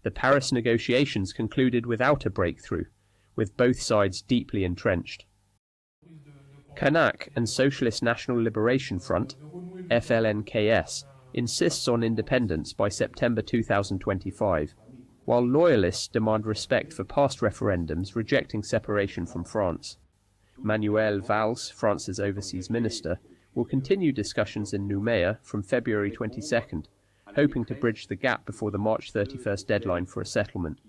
The Paris negotiations concluded without a breakthrough, with both sides deeply entrenched. Kanak and Socialist National Liberation Front, FLNKS, insists on independence by September 2025, while loyalists demand respect for past referendums rejecting separation from France. Manuel Valls, France's overseas minister, will continue discussions in Nouméa from February 22nd, hoping to bridge the gap before the March 31st deadline for a settlement.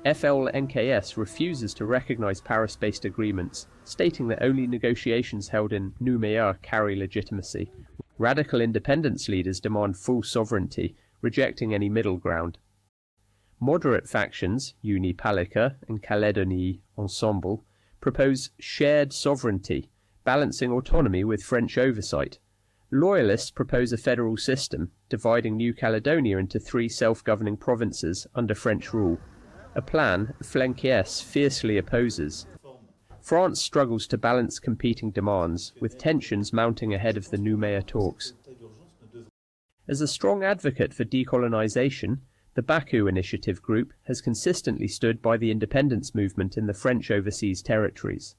FLNKS refuses to recognize Paris-based agreements, stating that only negotiations held in Nouméa carry legitimacy. Radical independence leaders demand full sovereignty, rejecting any middle ground. Moderate factions, Unipalika and Caledonia Ensemble, propose shared sovereignty, balancing autonomy with French oversight. Loyalists propose a federal system, dividing New Caledonia into 3 self-governing provinces under French rule, a plan FLNKS fiercely opposes. France struggles to balance competing demands, with tensions mounting ahead of the Nouméa talks. As a strong advocate for decolonization, the Baku Initiative Group has consistently stood by the independence movement in the French overseas territories.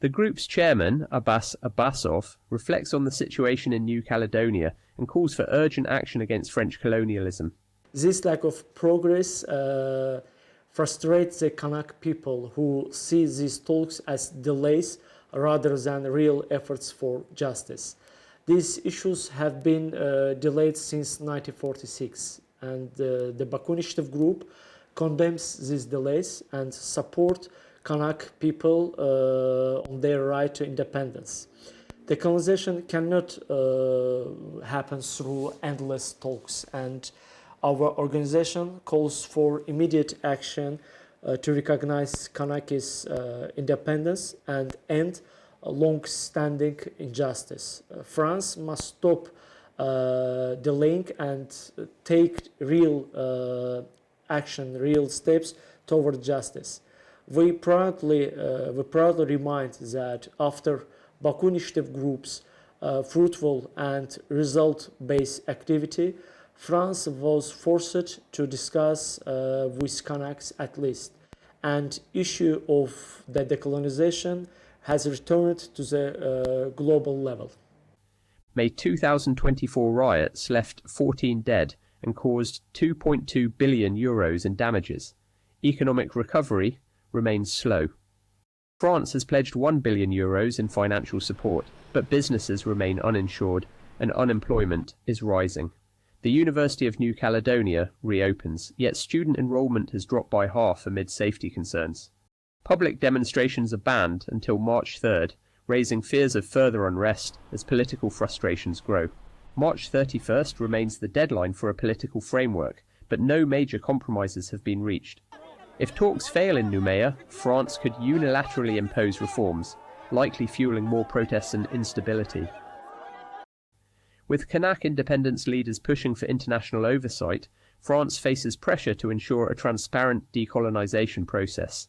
The group's chairman, Abbas Abbasov, reflects on the situation in New Caledonia and calls for urgent action against French colonialism. This lack of progress frustrates the Kanak people, who see these talks as delays rather than real efforts for justice. These issues have been delayed since 1946, and the Baku Initiative Group condemns these delays and support Kanak people on their right to independence. The conversation cannot happen through endless talks, and our organization calls for immediate action to recognize Kanak's independence and end long-standing injustice. France must stop delaying and take real action, real steps toward justice. We proudly remind that after Baku Initiative Group's fruitful and result-based activity, France was forced to discuss with Kanaks at least, and issue of the decolonization has returned to the global level. May 2024 riots left 14 dead and caused €2.2 billion in damages. Economic recovery remains slow. France has pledged €1 billion in financial support, but businesses remain uninsured and unemployment is rising. The University of New Caledonia reopens, yet student enrollment has dropped by half amid safety concerns. Public demonstrations are banned until March 3rd, raising fears of further unrest as political frustrations grow. March 31st remains the deadline for a political framework, but no major compromises have been reached. If talks fail in Nouméa, France could unilaterally impose reforms, likely fueling more protests and instability. With Kanak independence leaders pushing for international oversight, France faces pressure to ensure a transparent decolonization process.